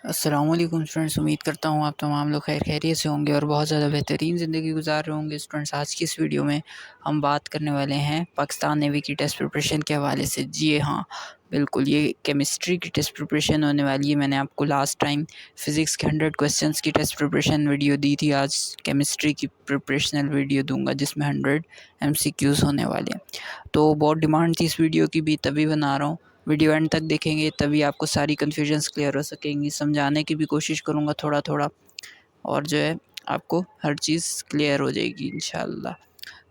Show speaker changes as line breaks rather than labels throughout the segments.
अस्सलाम वालेकुम स्टूडेंट्स, उम्मीद करता हूँ आप तमाम लोग खैर खैरियत से होंगे और बहुत ज़्यादा बेहतरीन ज़िंदगी गुजार रहे होंगे। स्टूडेंट्स, आज की इस वीडियो में हम बात करने वाले हैं पाकिस्तान नेवी की टेस्ट प्रिपरेशन के हवाले से। जी हाँ, बिल्कुल, ये केमिस्ट्री की टेस्ट प्रिपरेशन होने वाली है। मैंने आपको लास्ट टाइम फ़िज़िक्स के 100 क्वेश्चंस की टेस्ट प्रिपरेशन वीडियो दी थी। आज केमिस्ट्री की प्रिपरेशनल वीडियो दूँगा जिसमें 100 MCQs होने वाले हैं। तो बहुत डिमांड थी इस वीडियो की भी, तभी बना रहा हूँ। वीडियो एंड तक देखेंगे तभी आपको सारी कन्फ्यूजन्स क्लियर हो सकेंगी। समझाने की भी कोशिश करूँगा थोड़ा थोड़ा, और जो है आपको हर चीज़ क्लियर हो जाएगी इंशाल्लाह।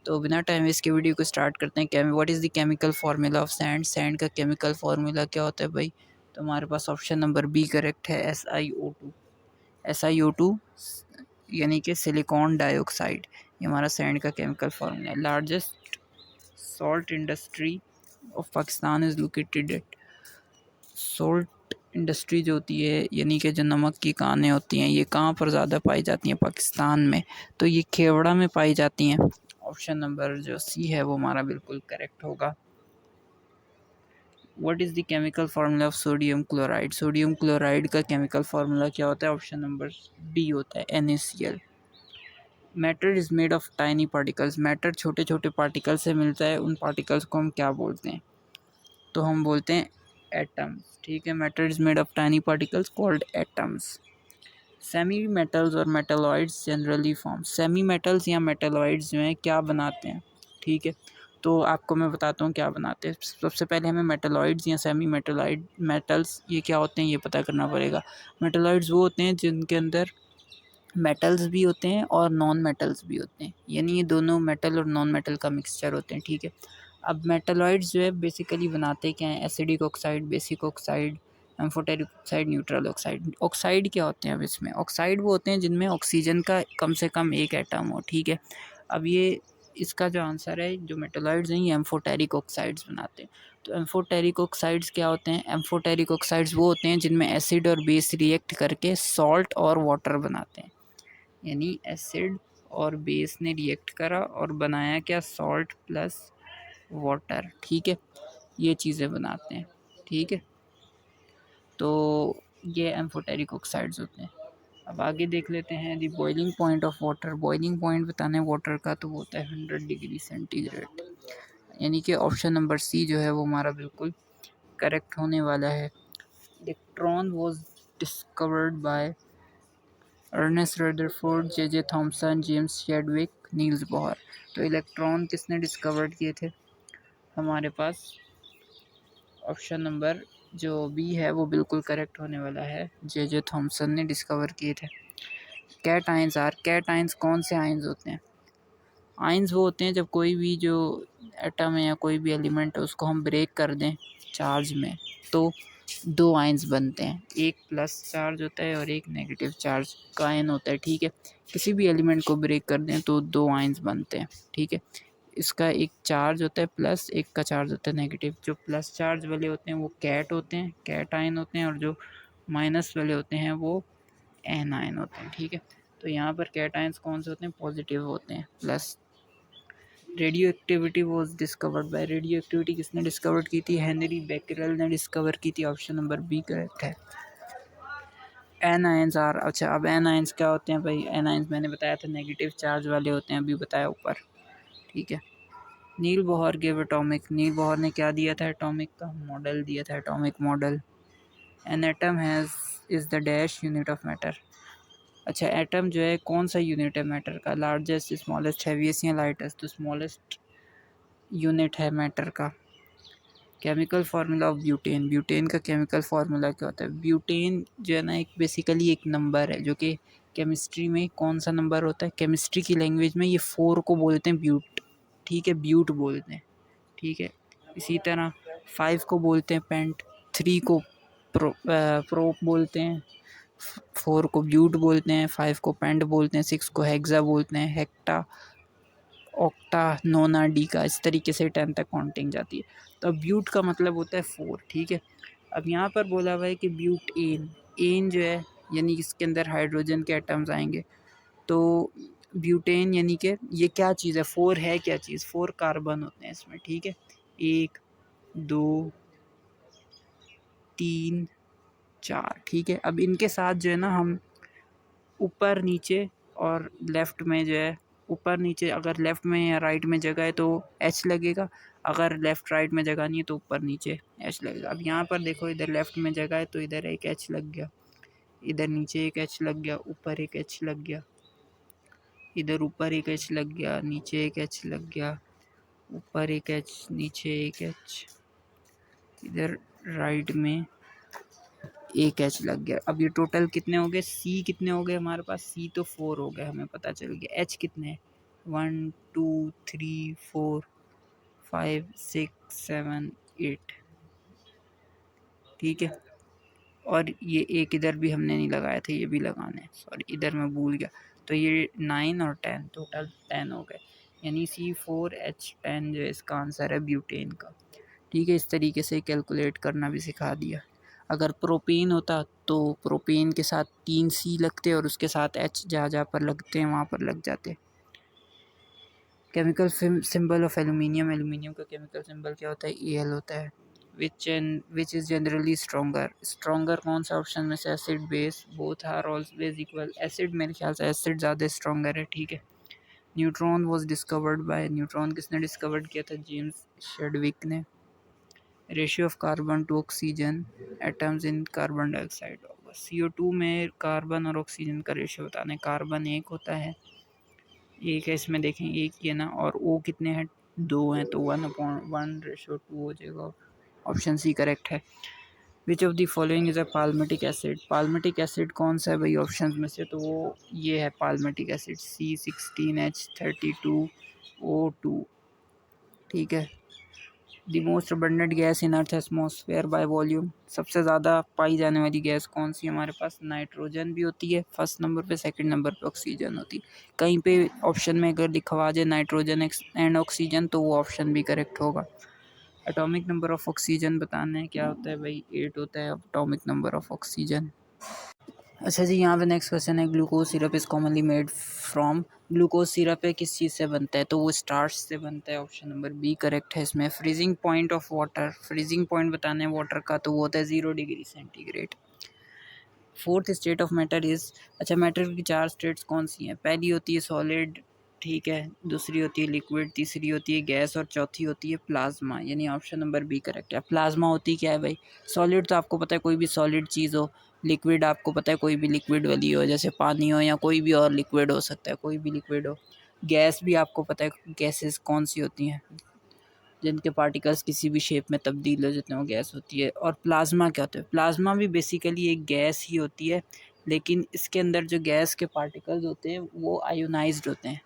तो बिना टाइम वेस्ट के वीडियो को स्टार्ट करते हैं। What is the chemical formula of sand. Sand का केमिकल फार्मूला क्या होता है भाई? तो हमारे पास ऑप्शन नंबर बी करेक्ट है, SiO2। SiO2 यानी कि सिलिकॉन डाइऑक्साइड, ये हमारा सैंड का केमिकल फार्मूला है। Largest salt industry of Pakistan is located at. Salt industry जो होती है यानी कि जो नमक की कानें होती हैं, ये कहाँ पर ज़्यादा पाई जाती हैं पाकिस्तान में? तो ये खेवड़ा में पाई जाती हैं। ऑप्शन नंबर जो सी है वो हमारा बिल्कुल करेक्ट होगा। What is the chemical formula of sodium chloride. Sodium chloride का केमिकल फार्मूला क्या होता है? ऑप्शन नंबर डी होता है, NaCl। Matter is made of tiny particles. Matter छोटे छोटे पार्टिकल से मिलता है, उन पार्टिकल्स को हम क्या बोलते हैं? तो हम बोलते हैं एटम्स। ठीक है, matter is made of tiny particles called atoms. Semi metals और metalloids generally form. Semi metals या मेटलॉइड्स जो हैं क्या बनाते हैं? ठीक है, तो आपको मैं बताता हूँ क्या बनाते हैं। सबसे पहले हमें मेटलॉइड्स या सेमी मेटलॉइड मेटल्स ये क्या होते हैं ये पता करना पड़ेगा। मेटलॉइड्स वो होते हैं जिनके अंदर मेटल्स भी होते हैं और नॉन मेटल्स भी होते हैं, यानी ये दोनों मेटल और नॉन मेटल का मिक्सचर होते हैं। ठीक है, अब मेटलॉइड्स जो है बेसिकली बनाते क्या हैं? Acidic oxide, basic oxide, amphoteric oxide, neutral oxide. Oxide क्या होते हैं? अब इसमें ऑक्साइड वो होते हैं जिनमें ऑक्सीजन का कम से कम एक एटम हो। ठीक है, अब ये इसका जो आंसर है, जो मेटलॉइड्स हैं ये एम्फोटेरिक ऑक्साइड्स बनाते हैं। तो एम्फोटेरिक ऑक्साइड्स क्या होते हैं? एम्फोटेरिक ऑक्साइड्स वो होते हैं जिनमें एसिड और बेस रिएक्ट करके सॉल्ट और वाटर बनाते हैं, यानी एसिड और बेस ने रिएक्ट करा और बनाया क्या? Salt plus water. ठीक है, ये चीज़ें बनाते हैं। ठीक है, तो ये एम्फोटेरिक ऑक्साइड्स होते हैं। अब आगे देख लेते हैं the boiling point of water. Boiling point बताना है वाटर का, तो वो होता है 100 डिग्री सेंटीग्रेड, यानी कि ऑप्शन नंबर सी जो है वो हमारा बिल्कुल करेक्ट होने वाला है। Electron was discovered by Ernest Rutherford, J.J. Thomson, James Chadwick, Niels Bohr. तो इलेक्ट्रॉन किसने डिस्कवर्ड किए थे? हमारे पास ऑप्शन नंबर जो बी है वो बिल्कुल करेक्ट होने वाला है, J.J. थॉमसन ने डिस्कवर किए थे। Cations are. Cations कौन से आयंस होते हैं? आयंस वो होते हैं जब कोई भी जो एटम है या कोई भी एलिमेंट है उसको हम ब्रेक कर दें चार्ज में, तो दो आयंस बनते हैं। एक प्लस चार्ज होता है और एक नेगेटिव चार्ज का आयन होता है। ठीक है, किसी भी एलिमेंट को ब्रेक कर दें तो दो आयंस बनते हैं। ठीक है, इसका एक चार्ज होता है प्लस, एक का चार्ज होता है नेगेटिव। जो प्लस चार्ज वाले होते हैं वो कैट होते हैं, कैट आयन होते हैं, और जो माइनस वाले होते हैं वो एन आयन होते हैं। ठीक है, तो यहाँ पर कैट आयंस कौन से होते हैं? पॉजिटिव होते हैं, plus. Radioactivity was discovered by. Radioactivity किसने डिस्कवर की थी? हेनरी बेकरेल ने डिस्कवर की थी। ऑप्शन नंबर बी करेक्ट है। Anions are. अच्छा, अब एन आयंस क्या होते हैं भाई? एन आयंस मैंने बताया था नेगेटिव चार्ज वाले होते हैं, अभी बताया ऊपर। ठीक है, नील बोहर गेव एटॉमिक। नील बोहर ने क्या दिया था? एटॉमिक का मॉडल दिया था, atomic model. An atom has is the dash unit of matter. अच्छा, एटम जो है कौन सा यूनिट है मैटर का? लार्जेस्ट, स्मॉलेस्ट, हैवीएस्ट या लाइटेस्ट? तो स्मॉलेस्ट यूनिट है मैटर का। Chemical formula of butane. Butane का केमिकल फार्मूला क्या होता है? ब्यूटेन जो है ना, एक बेसिकली एक नंबर है जो कि केमिस्ट्री में कौन सा नंबर होता है? केमिस्ट्री की लैंग्वेज में ये 4 को बोलते हैं ब्यूट। ठीक है, ब्यूट बोलते हैं। ठीक है, इसी तरह 5 को बोलते हैं पेंट, 3 को प्रोप बोलते हैं, 4 को ब्यूट बोलते हैं, 5 को पेंट बोलते हैं, 6 को हेक्सा बोलते हैं, हेक्टा, ऑक्टा, नोना, डी का। इस तरीके से 10 तक काउंटिंग जाती है। तो अब ब्यूट का मतलब होता है 4। ठीक है, अब यहाँ पर बोला हुआ है कि ब्यूटेन, एन जो है यानी इसके अंदर हाइड्रोजन के एटम्स आएंगे। तो ब्यूटेन यानी कि ये क्या चीज़ है? 4 है क्या चीज़? 4 कार्बन होते हैं इसमें। ठीक है, 1 2 3 4, ठीक है। अब इनके साथ जो है ना हम ऊपर नीचे और लेफ़्ट में जो है, ऊपर नीचे अगर लेफ़्ट में या राइट में जगह है तो एच लगेगा, अगर लेफ़्ट राइट में जगह नहीं है तो ऊपर नीचे एच लगेगा। अब यहाँ पर देखो इधर लेफ़्ट में जगह है तो इधर एक एच लग गया, इधर नीचे एक एच लग गया, ऊपर एक एच लग गया, इधर ऊपर एक एच लग गया, नीचे एक एच लग गया, ऊपर एक एच, नीचे एक एच, इधर राइट में एक एच लग गया। अब ये टोटल कितने हो गए, सी कितने हो गए हमारे पास, सी तो 4 हो गए, हमें पता चल गया। एच कितने हैं, 1 2 3 4 5 6 7 8, ठीक है। और ये एक इधर भी हमने नहीं लगाया था, ये भी लगाने हैं, सॉरी इधर मैं भूल गया। तो ये 9 और 10 टोटल 10 हो गए, यानी C4H10 जो है इसका आंसर है ब्यूटेन का, ठीक है। इस तरीके से कैलकुलेट करना भी सिखा दिया। अगर प्रोपेन होता तो प्रोपेन के साथ 3 सी लगते और उसके साथ एच जहाँ जहाँ पर लगते हैं वहाँ पर लग जाते। Chemical symbol of aluminium, aluminium का केमिकल सिंबल क्या होता है, Al होता है। Which is generally stronger, stronger कौन सा ऑप्शन में से, acid base, both are always equal, acid मेरे ख्याल से एसिड ज़्यादा स्ट्रोंगर है, ठीक है। Neutron was discovered by, neutron किसने डिस्कवर्ड किया था, जेम्स शेडविक ने। Ratio of carbon to oxygen atoms in carbon dioxide होगा, CO2 में कार्बन और ऑक्सीजन का रेशियो बताना है। कार्बन 1 होता है, एक है इसमें देखें, एक ही है ना, और O कितने हैं, 2 हैं, तो 1/1/2 हो जाएगा। ऑप्शन सी करेक्ट है। Which of the following is a palmitic acid, palmitic acid कौन सा है भाई ऑप्शन में से, तो वो ये है पाल्मेटिक एसिड, C16H32O2, ठीक है। The most abundant gas in earth atmosphere by volume, सबसे ज़्यादा पाई जाने वाली गैस कौन सी हमारे पास, नाइट्रोजन भी होती है फर्स्ट नंबर पे, सेकंड नंबर पे ऑक्सीजन होती है। कहीं पे ऑप्शन में अगर लिखवा जाए नाइट्रोजन एंड ऑक्सीजन तो वो ऑप्शन भी करेक्ट होगा। एटॉमिक नंबर ऑफ ऑक्सीजन बताना है, क्या होता है भाई, 8 होता है एटॉमिक नंबर ऑफ ऑक्सीजन। अच्छा जी, यहाँ पे नेक्स्ट क्वेश्चन है, glucose syrup is commonly made from, glucose syrup है किस चीज़ से बनता है, तो वो स्टार्च से बनता है, ऑप्शन नंबर बी करेक्ट है इसमें। Freezing point of water, freezing point बताना है वाटर का, तो वो होता है 0 degree centigrade. Fourth state of matter is, अच्छा मैटर की 4 स्टेट्स कौन सी हैं, पहली होती है सॉलिड, ठीक है, दूसरी होती है लिक्विड, तीसरी होती है गैस और चौथी होती है प्लाज्मा, यानी ऑप्शन नंबर बी करेक्ट है। प्लाज्मा होती क्या है भाई, सॉलिड तो आपको पता है कोई भी सॉलिड चीज़ हो, लिक्विड आपको पता है कोई भी लिक्विड वाली हो, जैसे पानी हो या कोई भी और लिक्विड हो सकता है, कोई भी लिक्विड हो। गैस भी आपको पता है गैसेस कौन सी होती हैं, जिनके पार्टिकल्स किसी भी शेप में तब्दील हो जाते हैं, वो गैस होती है। और प्लाज्मा क्या होता है, प्लाज्मा भी बेसिकली एक गैस ही होती है, लेकिन इसके अंदर जो गैस के पार्टिकल्स होते हैं वो आयोनाइज्ड होते हैं।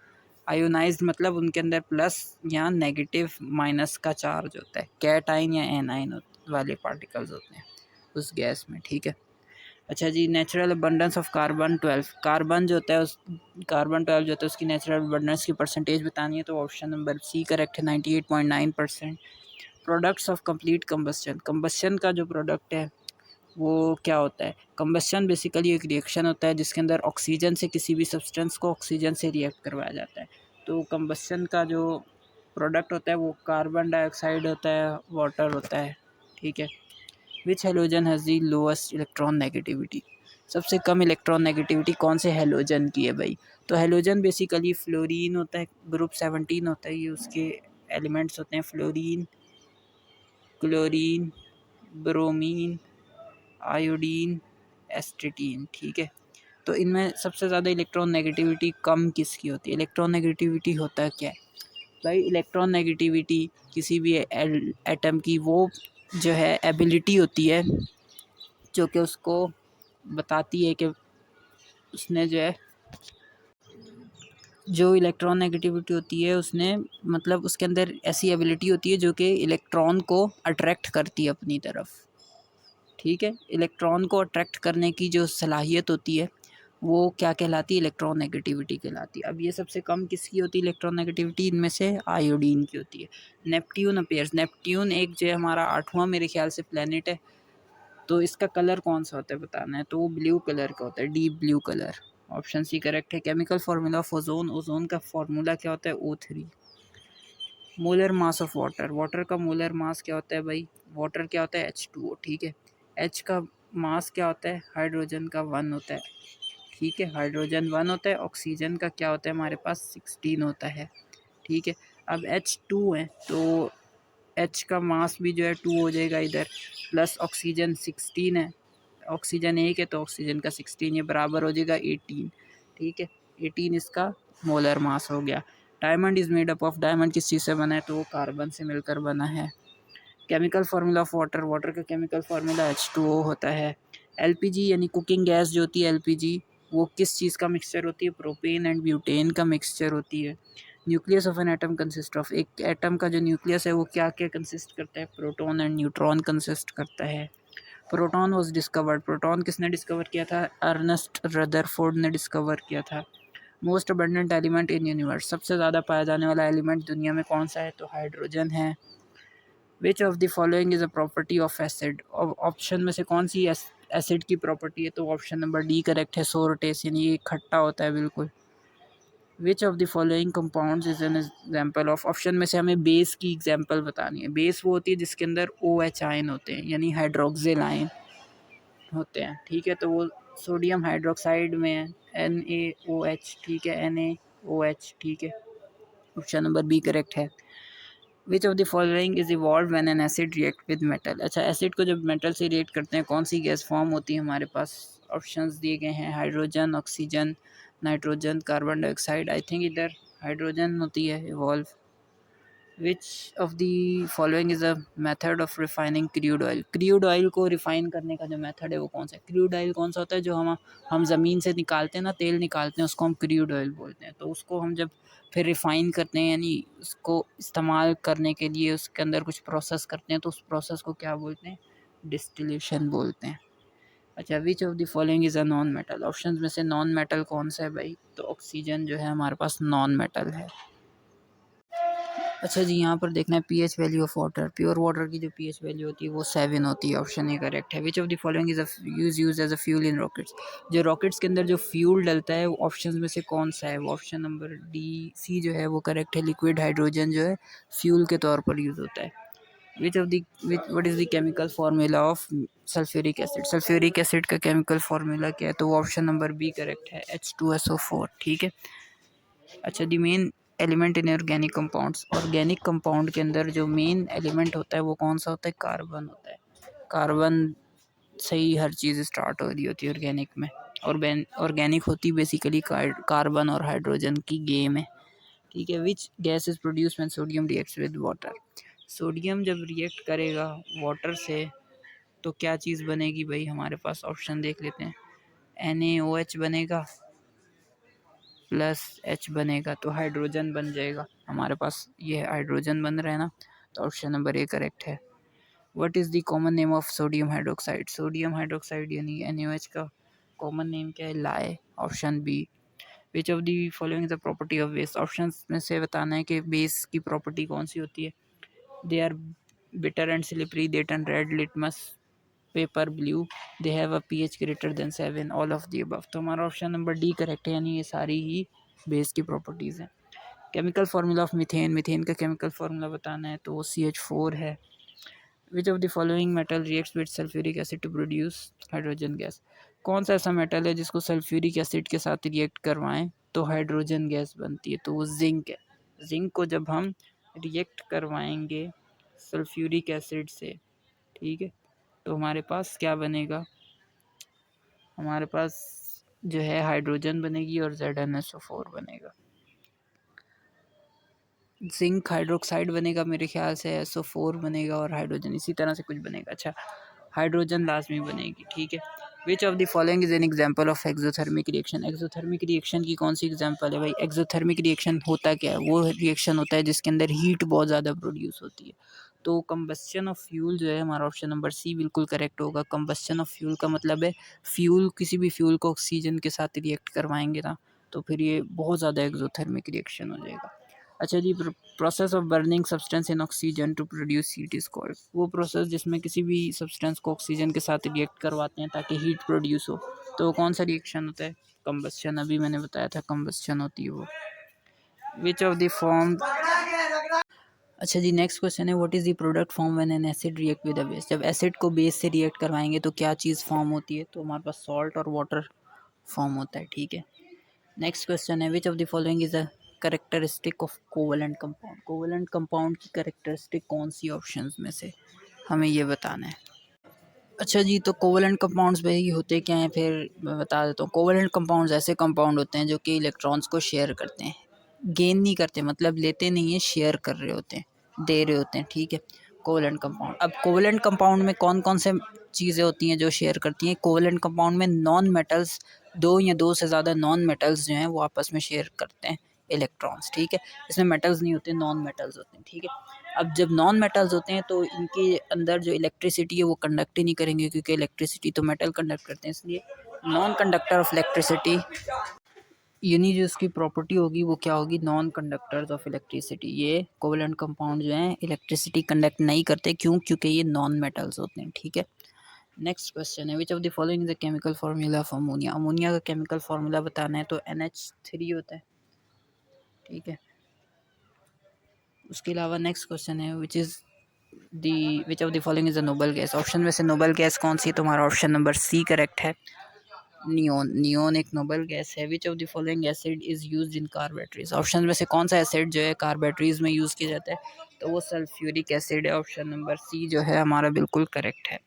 आयोनाइज्ड मतलब उनके अंदर प्लस या नेगेटिव माइनस का चार्ज होता है, कैटाइन या एनाइन वाले पार्टिकल्स होते हैं उस गैस में, ठीक है। अच्छा जी, natural abundance of carbon 12, carbon जो होता है उस कार्बन 12 जो होता है उसकी नेचुरल अबंडेंस की परसेंटेज बतानी है, तो ऑप्शन नंबर सी करेक्ट है, 98.9%। Products of complete combustion, combustion का जो प्रोडक्ट है वो क्या होता है, कंबस्शन बेसिकली एक रिएक्शन होता है जिसके अंदर ऑक्सीजन से किसी भी सब्सटेंस को ऑक्सीजन से रिएक्ट करवाया जाता है। तो कंबस्शन का जो प्रोडक्ट होता है वो कार्बन डाइऑक्साइड होता है, वाटर होता है, ठीक है। विच halogen has the lowest electron negativity, सबसे कम इलेक्ट्रॉन नेगेटिविटी कौन से हेलोजन की है भाई, तो हेलोजन बेसिकली फ्लोरीन होता है, ग्रुप 17 होता है, ये उसके एलिमेंट्स होते हैं, फ्लोरीन, क्लोरीन, ब्रोमीन, आयोडीन, एस्टेटीन, ठीक है। तो इनमें सबसे ज़्यादा इलेक्ट्रॉन नेगेटिविटी कम किसकी होती है, इलेक्ट्रॉन नेगेटिविटी होता है क्या है भाई, इलेक्ट्रॉन नेगेटिविटी किसी भी एटम की वो जो है एबिलिटी होती है जो कि उसको बताती है कि उसने जो है, जो इलेक्ट्रॉन नेगेटिविटी होती है उसने मतलब उसके अंदर ऐसी एबिलिटी होती है जो कि इलेक्ट्रॉन को अट्रैक्ट करती है अपनी तरफ, ठीक है। इलेक्ट्रॉन को अट्रैक्ट करने की जो सलाहियत होती है वो क्या कहलाती है, इलेक्ट्रॉन नेगेटिविटी कहलाती है। अब ये सबसे कम किसकी होती है इलेक्ट्रॉन नेगेटिविटी, इनमें से आयोडीन की होती है। नेपट्यून अपीयर्स, नेपट्यून एक जो है हमारा 8वां मेरे ख्याल से प्लेनेट है, तो इसका कलर कौन सा होता है बताना है, तो वो ब्लू कलर का होता है, deep blue colour, option C correct है। Chemical formula of ozone, ozone का फार्मूला क्या होता है, O3। Molar mass of water, water का मोलर मास क्या होता है भाई, वाटर क्या होता है H2O, ठीक है। एच का मास क्या होता है हाइड्रोजन का 1 होता है, ठीक है, हाइड्रोजन 1 होता है, ऑक्सीजन का क्या होता है हमारे पास 16 होता है, ठीक है। अब H2 है तो H का मास भी जो है 2 हो जाएगा इधर, प्लस ऑक्सीजन 16 है, ऑक्सीजन 1 है तो ऑक्सीजन का 16, ये बराबर हो जाएगा 18, ठीक है। 18 इसका मोलर मास हो गया। Diamond is made up of, diamond किस चीज़ से बना है तो वो कार्बन से मिलकर बना है। Chemical formula of water, water का केमिकल फार्मूला H2O होता है। एलपीजी यानी कुकिंग गैस जो होती है एलपीजी, वो किस चीज़ का मिक्सचर होती है, प्रोपेन एंड ब्यूटेन का मिक्सचर होती है। Nucleus of an atom consist of, एक एटम का जो न्यूक्लियस है वो क्या क्या कंसिस्ट करता है, प्रोटॉन एंड न्यूट्रॉन कंसिस्ट करता है। प्रोटॉन वाज डिस्कवर्ड, प्रोटॉन किसने डिस्कवर किया था, अर्नेस्ट रदरफोर्ड ने डिस्कवर किया था। Most abundant element in universe, सबसे ज़्यादा पाया जाने वाला एलिमेंट दुनिया में कौन सा है तो हाइड्रोजन है। Which of the following is a property of acid, option में से कौन सी एसिड की प्रॉपर्टी है तो ऑप्शन नंबर डी करेक्ट है, सोर टेस्ट यानी ये खट्टा होता है बिल्कुल। विच of the following compounds is an example of, option में से हमें बेस की एग्जाम्पल बतानी है। बेस वो होती है जिसके अंदर OH आयन होते हैं यानी हाइड्रोक्सिल आयन होते हैं, ठीक है, तो वो सोडियम हाइड्रोक्साइड में है NaOH, ठीक है, NaOH, ठीक है, ऑप्शन नंबर बी करेक्ट है। Which of the following is evolve when an acid react with metal, अच्छा एसिड को जब मेटल से रिएक्ट करते हैं कौन सी गैस फॉर्म होती है हमारे पास, ऑप्शंस दिए गए हैं hydrogen, oxygen, nitrogen, carbon dioxide. I think इधर हाइड्रोजन होती है evolve. Which of the following is a method of refining crude oil, crude oil को रिफाइन करने का जो मेथड है वो कौन सा है। क्रूड ऑयल कौन सा होता है जो हम ज़मीन से निकालते हैं ना, तेल निकालते हैं उसको हम क्रूड ऑयल बोलते हैं, तो उसको हम जब फिर रिफ़ाइन करते हैं यानी उसको इस्तेमाल करने के लिए उसके अंदर कुछ प्रोसेस करते हैं तो उस प्रोसेस को क्या बोलते हैं, डिस्टिलेशन बोलते हैं। अच्छा विच of the following is a non metal, option में से नॉन मेटल कौन सा है भाई तो ऑक्सीजन जो है हमारे पास नॉन मेटल है। अच्छा जी, यहाँ पर देखना है pH value of water, pure water की जो पीएच वैल्यू होती है वो 7 होती है, ऑप्शन ए करेक्ट है। Which of the following is use as a fuel in rockets, जो रॉकेट्स के अंदर जो फ्यूल डलता है वो ऑप्शन में से कौन सा है, वो ऑप्शन नंबर डी सी जो है वो करेक्ट है, लिक्विड हाइड्रोजन जो है फ्यूल के तौर पर यूज़ होता है। Which of the what is the chemical formula of sulphuric acid, sulphuric acid का केमिकल फार्मूला क्या है तो वो ऑप्शन नंबर बी करेक्ट है, H2SO4, ठीक है। अच्छा the main element in organic compounds, organic compound के अंदर जो मेन एलिमेंट होता है वो कौन सा होता है, कार्बन होता है। कार्बन से ही हर चीज़ स्टार्ट हो रही होती है ऑर्गेनिक में, और ऑर्गेनिक होती बेसिकली कार्बन और हाइड्रोजन की गेम है, ठीक है। Which gas is produce when sodium reacts with water, sodium जब रिएक्ट करेगा वाटर से तो क्या चीज़ बनेगी भाई हमारे पास, ऑप्शन देख लेते हैं, NaOH बनेगा प्लस H बनेगा तो हाइड्रोजन बन जाएगा हमारे पास, ये हाइड्रोजन बन रहा है ना, तो ऑप्शन नंबर ए करेक्ट है। What is the common name of sodium hydroxide, sodium hydroxide यानी NaOH का कॉमन नेम क्या है, lye, option B. Which of the following is the property of base, option में से बताना है कि बेस की प्रॉपर्टी कौन सी होती है। They are bitter and slippery, they turn red, litmus paper blue, they have a pH greater than 7, all of the above, तो हमारा ऑप्शन नंबर डी करेक्ट है, यानी ये सारी ही बेस की प्रॉपर्टीज़ हैं। Chemical formula of methane, methane का केमिकल फार्मूला बताना है तो वो CH4 है। Which of the following metal reacts with sulphuric acid to produce hydrogen gas, कौन सा ऐसा मेटल है जिसको सल्फ्यूरिक एसिड के साथ रिएक्ट करवाएं तो हाइड्रोजन गैस बनती है तो वो जिंक है। जिंक को जब हम रिएक्ट करवाएंगे सल्फ्यूरिक एसिड से, ठीक है, तो हमारे पास क्या बनेगा, हमारे पास जो है हाइड्रोजन बनेगी और ZnSO4 बनेगा। जिंक हाइड्रोक्साइड बनेगा मेरे ख्याल से, SO4 बनेगा और हाइड्रोजन इसी तरह से कुछ बनेगा। अच्छा हाइड्रोजन लाजमी बनेगी, ठीक है। Which of the following is an example of exothermic reaction, exothermic reaction की कौन सी एग्जाम्पल है भाई, एक्सोथर्मिक रिएक्शन होता क्या है, वो रिएक्शन होता है जिसके अंदर हीट बहुत ज़्यादा प्रोड्यूस होती है, तो कंबस्शन ऑफ फ्यूल जो है हमारा ऑप्शन नंबर सी बिल्कुल करेक्ट होगा। कंबस्शन ऑफ फ्यूल का मतलब है फ्यूल, किसी भी फ्यूल को ऑक्सीजन के साथ रिएक्ट करवाएंगे ना तो फिर ये बहुत ज़्यादा एक्सोथर्मिक रिएक्शन हो जाएगा। अच्छा जी, process of burning substance in oxygen to produce heat is called, वो प्रोसेस जिसमें किसी भी सब्सटेंस को ऑक्सीजन के साथ रिएक्ट करवाते हैं ताकि हीट प्रोड्यूस हो, तो वो कौन सा रिएक्शन होता है, कंबस्शन, अभी मैंने बताया था कंबस्शन होती है वो। विच ऑफ द फॉर्म, अच्छा जी, नेक्स्ट क्वेश्चन है what is the product form when an acid react with a base. जब एसिड को बेस से रिएक्ट करवाएंगे तो क्या चीज़ फॉर्म होती है, तो हमारे पास सॉल्ट और वाटर फॉर्म होता है, ठीक है। नेक्स्ट क्वेश्चन है which of the following is a characteristic of covalent compound. Covalent compound की करेक्टरिस्टिक कौन सी ऑप्शंस में से हमें ये बताना है। अच्छा जी, तो कोवलेंट कंपाउंड्स वही होते क्या हैं, फिर मैं बता देता हूँ। कोवलेंट कंपाउंड्स ऐसे कंपाउंड होते हैं जो कि इलेक्ट्रॉन्स को शेयर करते हैं, गेन नहीं करते, मतलब लेते नहीं है, शेयर कर रहे होते हैं, दे रहे होते हैं, ठीक है। कोवलेंट कंपाउंड, अब कोवलेंट कंपाउंड में कौन कौन से चीज़ें होती हैं जो शेयर करती हैं। कोवलेंट कंपाउंड में नॉन मेटल्स, दो या दो से ज़्यादा नॉन मेटल्स जो हैं वो आपस में शेयर करते हैं इलेक्ट्रॉन्स, ठीक है। इसमें मेटल्स नहीं होते, नॉन मेटल्स होते हैं, ठीक है। अब जब नॉन मेटल्स होते हैं तो इनके अंदर जो इलेक्ट्रिसिटी है वो कंडक्ट ही नहीं करेंगे, क्योंकि इलेक्ट्रिसिटी तो मेटल कंडक्ट करते हैं, इसलिए नॉन कंडक्टर ऑफ इलेक्ट्रिसिटी, यानी जो इसकी प्रॉपर्टी होगी वो क्या होगी, नॉन कंडक्टर्स ऑफ इलेक्ट्रिसिटी। ये कोवलेंट कंपाउंड जो हैं इलेक्ट्रिसिटी कंडक्ट नहीं करते, क्यों, क्योंकि ये नॉन मेटल्स होते हैं, ठीक है। नेक्स्ट क्वेश्चन है which of the following is the chemical formula of ammonia. Ammonia का केमिकल फार्मूला बताना है, तो NH3 होता है, ठीक है। उसके अलावा नेक्स्ट क्वेश्चन है which of the following is a noble gas. Option में से नोबल गैस कौन सी है, तो हमारा ऑप्शन नंबर सी करेक्ट है, नियोन। नियोन एक नोबल गैस है। Which of the following acid is used in car batteries. Option में से कौन सा एसिड जो है कार बैटरीज में यूज़ किया जाता है, तो वो सल्फ्यूरिक एसिड है। ऑप्शन नंबर सी जो है हमारा बिल्कुल करेक्ट है।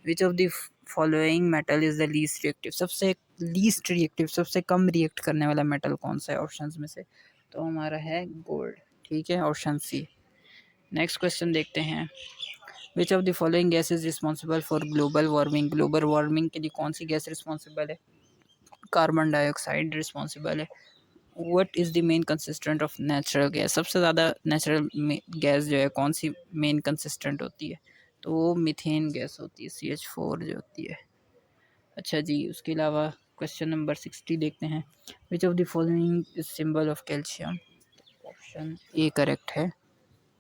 Which of the following metal is the least reactive. सबसे लीस्ट रिएक्टिव, सबसे कम रिएक्ट करने वाला मेटल कौन सा है ऑप्शन में से, तो हमारा है गोल्ड, ठीक है, ऑप्शन सी। नेक्स्ट क्वेश्चन देखते हैं विच of the following gas is responsible for global warming. Global warming के लिए कौन सी गैस रिस्पॉन्सिबल है, कार्बन डाइऑक्साइड रिस्पॉन्सिबल है। What is the main consistent of natural gas. सबसे ज़्यादा नेचुरल गैस जो है कौन सी मेन कंसिस्टेंट होती है, तो वो मीथेन गैस होती है, CH4 जो होती है। अच्छा जी, उसके अलावा क्वेश्चन नंबर 60 देखते हैं विच of the following is symbol of calcium. Option A correct है,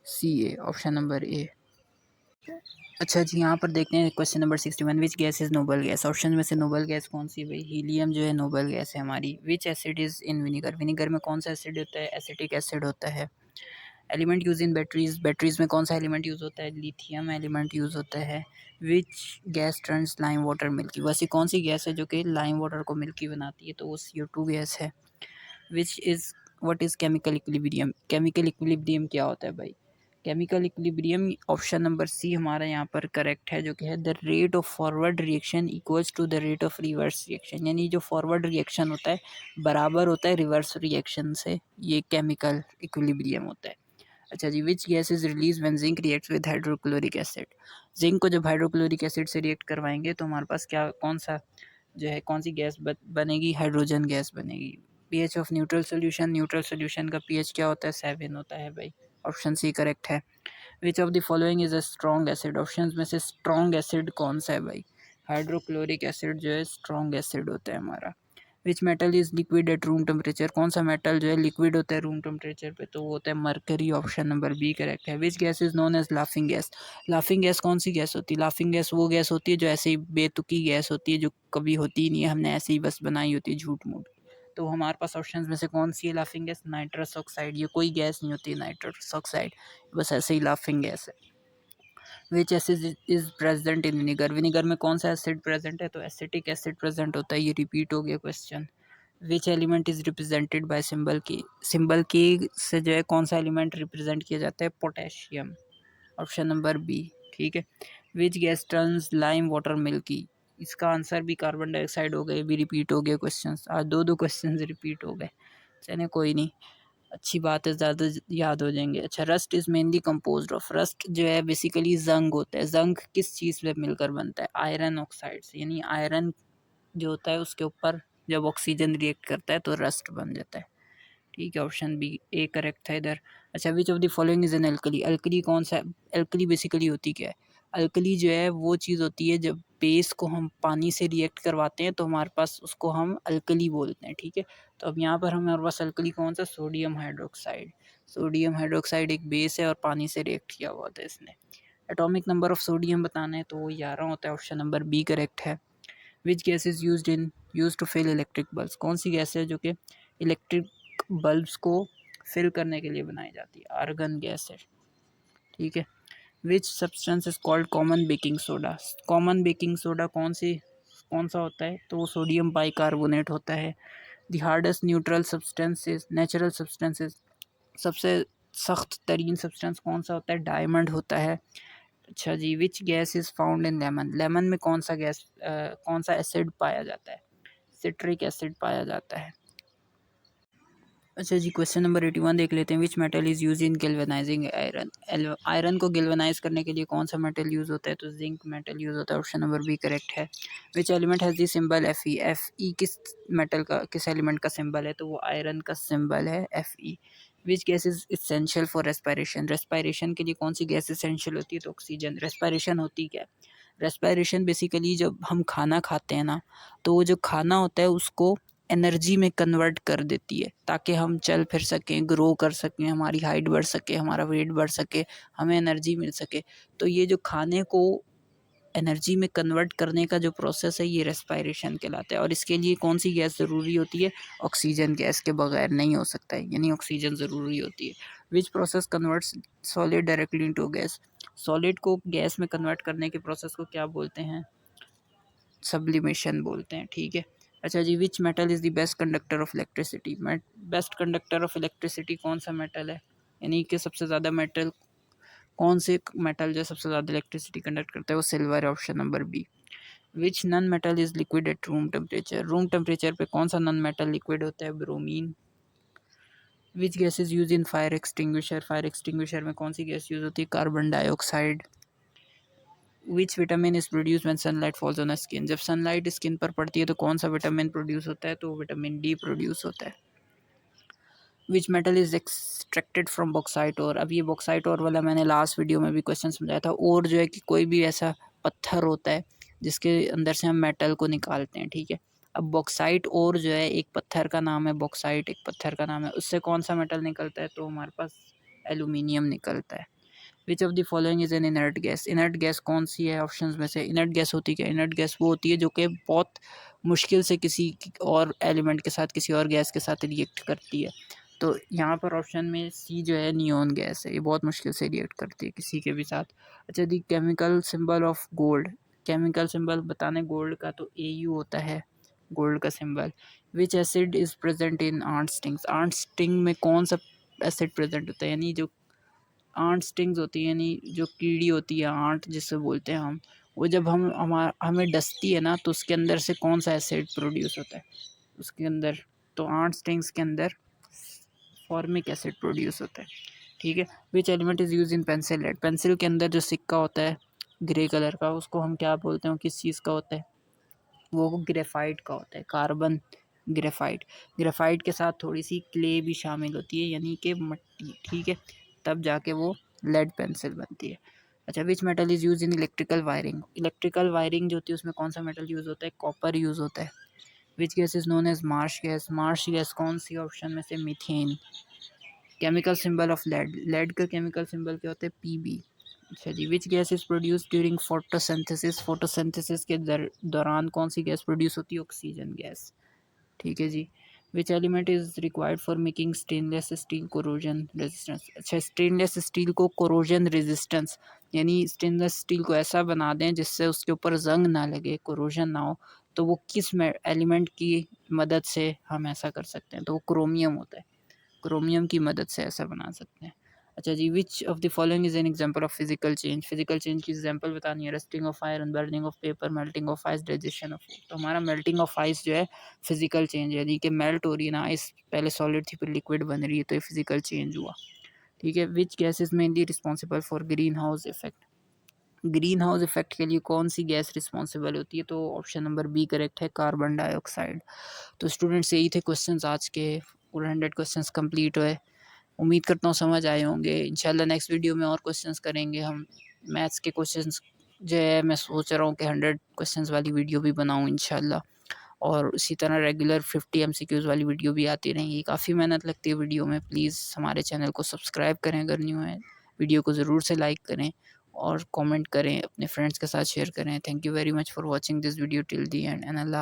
CA, ऑप्शन नंबर ए। अच्छा जी, यहाँ पर देखते हैं question number 61 which gas is noble gas. Option में से नोबल गैस कौन सी, भाई हीलियम जो है नोबल गैस है हमारी। विच acid is in vinegar. Vinegar में कौन सा एसिड होता है, एसिटिक एसिड होता है। Element use in batteries. Batteries में कौन सा एलिमेंट यूज़ होता है, लिथियम एलिमेंट यूज़ होता है। Which gas turns lime water milky. वैसे कौन सी गैस है जो कि लाइम वाटर को मिल्की बनाती है, तो वो CO2 गैस है। Which is what is chemical equilibrium. Chemical equilibrium क्या होता है भाई, chemical equilibrium option number C हमारा यहाँ पर करेक्ट है, जो कि है the rate of forward reaction equals to the rate of reverse reaction. यानी जो फॉरवर्ड रिएक्शन होता है बराबर होता है रिवर्स रिएक्शन से, ये केमिकल इक्विलिब्रियम होता है। अच्छा जी, which gas is release when zinc reacts with hydrochloric acid. Zinc को जब हाइड्रोक्लोरिक एसिड से रिएक्ट करवाएंगे तो हमारे पास क्या, कौन सा जो है, कौन सी गैस बनेगी, हाइड्रोजन गैस बनेगी। PH of neutral solution. Neutral solution का पीएच क्या होता है, 7 होता है भाई, ऑप्शन सी करेक्ट है। Which of the following is a strong acid. Option में से स्ट्रॉन्ग एसिड कौन सा है भाई, हाइड्रोक्लोरिक एसिड जो है स्ट्रॉन्ग एसिड होता है हमारा। विच metal is liquid at room temperature. कौन सा मेटल जो है लिक्विड होता है रूम टेम्परेचर पे, तो वो होता है mercury. Option number B correct है। Which gas is known as laughing gas. Laughing gas कौन सी गैस होती है, लाफिंग गैस वो गैस होती है जो ऐसे ही बेतुकी गैस होती है, जो कभी होती ही नहीं है, हमने ऐसे ही बस बनाई होती है झूठ मूठ। तो हमारे पास ऑप्शन में से कौन सी है लाफिंग गैस, नाइट्रस ऑक्साइड। ये कोई गैस नहीं होती नाइट्रस ऑक्साइड, बस ऐसे ही लाफिंग गैस है। विच acid is present in vinegar. Vinegar में कौन सा एसिड प्रेजेंट है, तो एसिटिक एसिड प्रेजेंट होता है। ये रिपीट हो गया question. Which element is represented by symbol के। सिंबल के से जो है कौन सा एलिमेंट रिप्रेजेंट किया जाता है, पोटेशियम, ऑप्शन नंबर बी, ठीक है। Which gas turns lime water milky. इसका आंसर भी कार्बन डाइऑक्साइड हो गए, भी रिपीट हो गए क्वेश्चन, आज दो दो क्वेश्चन रिपीट हो गए, चलिए कोई नहीं, अच्छी बात है, ज़्यादा याद हो जाएंगे। अच्छा, rust is mainly composed of. Rust जो है बेसिकली जंग होता है। जंग किस चीज़ से मिलकर बनता है, आयरन ऑक्साइड से, यानी आयरन जो होता है उसके ऊपर जब ऑक्सीजन रिएक्ट करता है तो रस्ट बन जाता है, ठीक है, ऑप्शन बी ए करेक्ट था इधर। अच्छा, विच of the following is N alkali. Alkali कौन सा, अल्कली बेसिकली होती क्या है, अल्कली जो है वो चीज़ होती है जब बेस को हम पानी से रिएक्ट करवाते हैं तो हमारे पास उसको हम अल्कली बोलते हैं, ठीक है। तो अब यहाँ पर हमारे पास अल्कली कौन सा, सोडियम हाइड्रोक्साइड। सोडियम हाइड्रोक्साइड एक बेस है और पानी से रिएक्ट किया हुआ था इसने। एटॉमिक नंबर ऑफ सोडियम बताना है तो वो 11 होता है, ऑप्शन नंबर बी करेक्ट है। Which gas is use to fill electric bulb. कौन सी गैस है जो कि इलेक्ट्रिक बल्ब्स को फिल करने के लिए बनाई जाती है, आर्गन गैस है, ठीक है। Which substance is called common baking soda? Common baking soda कौन सा होता है? तो वो सोडियम बाइकार्बोनेट होता है। The hardest neutral substances, natural substances, सबसे सख्त तरीन सब्सटेंस कौन सा होता है? डायमंड होता है। अच्छा जी, which gas is found in lemon? Lemon में कौन सा एसिड पाया जाता है? सिट्रिक एसिड पाया जाता है। अच्छा जी, क्वेश्चन नंबर 81 देख लेते हैं। विच metal is use in galvanising iron? Iron को गैल्वेनाइज करने के लिए कौन सा मेटल यूज़ होता है? तो जिंक मेटल यूज़ होता है। ऑप्शन नंबर बी करेक्ट है। Which element has the symbol Fe? Fe किस एलिमेंट का सिंबल है? तो वो आयरन का सिंबल है Fe। Which gas is essential for respiration? Respiration के लिए कौन सी गैस इसेंशियल होती है? तो ऑक्सीजन। रेस्पायरेशन होती क्या है? रेस्पायरेशन बेसिकली जब हम खाना खाते हैं ना, तो वो जो खाना होता है उसको एनर्जी में कन्वर्ट कर देती है, ताकि हम चल फिर सकें, ग्रो कर सकें, हमारी हाइट बढ़ सके, हमारा वेट बढ़ सके, हमें एनर्जी मिल सके। तो ये जो खाने को एनर्जी में कन्वर्ट करने का जो प्रोसेस है, ये रेस्पायरेशन कहलाता है। और इसके लिए कौन सी गैस ज़रूरी होती है? ऑक्सीजन गैस के बगैर नहीं हो सकता है, यानी ऑक्सीजन ज़रूरी होती है। Which process converts solid directly into gas? Solid को गैस में कन्वर्ट करने के प्रोसेस को क्या बोलते हैं? सब्लिमेशन बोलते हैं। ठीक है। अच्छा जी, which metal is the best conductor of electricity? Best conductor of electricity कौन सा मेटल है? यानी कि सबसे ज़्यादा मेटल, कौन से मेटल जो सबसे ज़्यादा इलेक्ट्रिसिटी कंडक्ट करता है? वो सिल्वर है। Option number B. Which non metal is liquid at room temperature? Room temperature पे कौन सा नॉन मेटल लिक्विड होता है? Bromine. Which gas is use in fire extinguisher? Fire extinguisher में कौन सी गैस यूज़ होती है? Carbon dioxide. Which vitamin is produce when sunlight falls on skin? जब सनलाइट स्किन पर पड़ती है तो कौन सा विटामिन प्रोड्यूस होता है? तो विटामिन डी प्रोड्यूस होता है। Which metal is extracted from bauxite ore? अब ये बॉक्साइट ओर वाला मैंने लास्ट वीडियो में भी क्वेश्चन समझाया था। और जो है कि कोई भी ऐसा पत्थर होता है जिसके अंदर से हम मेटल को निकालते हैं। ठीक है। अब बॉक्साइट और जो है, एक पत्थर का नाम है बॉक्साइट, एक पत्थर का नाम है, उससे कौन सा मेटल निकलता है? तो हमारे पास एल्यूमिनियम निकलता है। Which of the following is N inert gas? Inert gas कौन सी है? ऑप्शंस में से इनर्ट गैस होती क्या? इनर्ट गैस वो होती है जो कि बहुत मुश्किल से किसी और एलिमेंट के साथ, किसी और गैस के साथ रिएक्ट करती है। तो यहाँ पर ऑप्शन में सी जो है नियोन गैस है, ये बहुत मुश्किल से रिएक्ट करती है किसी के भी साथ। अच्छा, the chemical symbol of gold? Chemical symbol बताने गोल्ड का, तो AU होता है गोल्ड का symbol. Which acid is present in ant stings? Ant sting में कौन सा एसिड प्रेजेंट होता है? यानी जो आंट स्टिंग्स होती है, यानी जो कीड़ी होती है आंट जिसे बोलते हैं हम, वो जब हमें डसती है ना, तो उसके अंदर से कौन सा एसिड प्रोड्यूस होता है उसके अंदर? तो आंट स्टिंग्स के अंदर फॉर्मिक एसिड प्रोड्यूस होता है। ठीक है। Which element is use in pencil lead? Pencil के अंदर जो सिक्का होता है ग्रे कलर का, उसको हम क्या बोलते हैं? किस चीज़ का होता है? वो ग्रेफाइट का होता है, कार्बन ग्रेफाइट। ग्रेफाइट के साथ थोड़ी सी क्ले भी शामिल होती है, यानी कि मट्टी। ठीक है। तब जाके वो लेड पेंसिल बनती है। अच्छा, विच metal is use in electrical wiring? Electrical wiring जो होती है उसमें कौन सा मेटल यूज़ होता है? कॉपर यूज़ होता है। Which gas is known as marsh gas? Marsh gas कौन सी? ऑप्शन में से methane. Chemical symbol of lead? Lead का केमिकल सिंबल क्या होता है? Pb। अच्छा जी, which gas is produce during photosynthesis? Photosynthesis के दौरान कौन सी गैस प्रोड्यूस होती है? Oxygen gas. ठीक है जी। Which element is required for making stainless steel corrosion resistance? अच्छा, स्टेनलेस स्टील को कोरोजन रेजिस्टेंस, यानी स्टेनलेस स्टील को ऐसा बना दें जिससे उसके ऊपर जंग ना लगे, कोरोजन ना हो, तो वो किस एलिमेंट की मदद से हम ऐसा कर सकते हैं? तो वो क्रोमियम होता है। क्रोमियम की मदद से ऐसा बना सकते हैं। अच्छा जी, which of the following is an example of physical change? Physical change की एग्जांपल बतानी है। Rusting of iron, burning of paper, melting of ice, digestion of food. तो हमारा मेल्टिंग ऑफ आइस जो है फिजिकल चेंज है, यानी कि मेल्ट हो रही है ना आइस, पहले सॉलिड थी फिर लिक्विड बन रही है, तो ये फिजिकल चेंज हुआ। ठीक है। Which gas is mainly responsible for green house effect? Green house effect के लिए कौन सी गैस रिस्पॉन्सिबल होती है? तो ऑप्शन नंबर बी करेक्ट है, कार्बन डाइऑक्साइड। तो स्टूडेंट्स, यही थे क्वेश्चंस आज के। पूरे 100 क्वेश्चंस कंप्लीट हुए। उम्मीद करता हूँ समझ आए होंगे। इंशाल्लाह नेक्स्ट वीडियो में और क्वेश्चंस करेंगे हम। मैथ्स के क्वेश्चंस जो है मैं सोच रहा हूँ कि 100 क्वेश्चंस वाली वीडियो भी बनाऊँ इंशाल्लाह। और इसी तरह रेगुलर 50 MCQs वाली वीडियो भी आती रहेंगी। काफ़ी मेहनत लगती है वीडियो में। प्लीज़ हमारे चैनल को सब्सक्राइब करें अगर न्यू है। वीडियो को ज़रूर से लाइक करें और कमेंट करें, अपने फ्रेंड्स के साथ शेयर करें। Thank you very much for watching this video till the and Allah.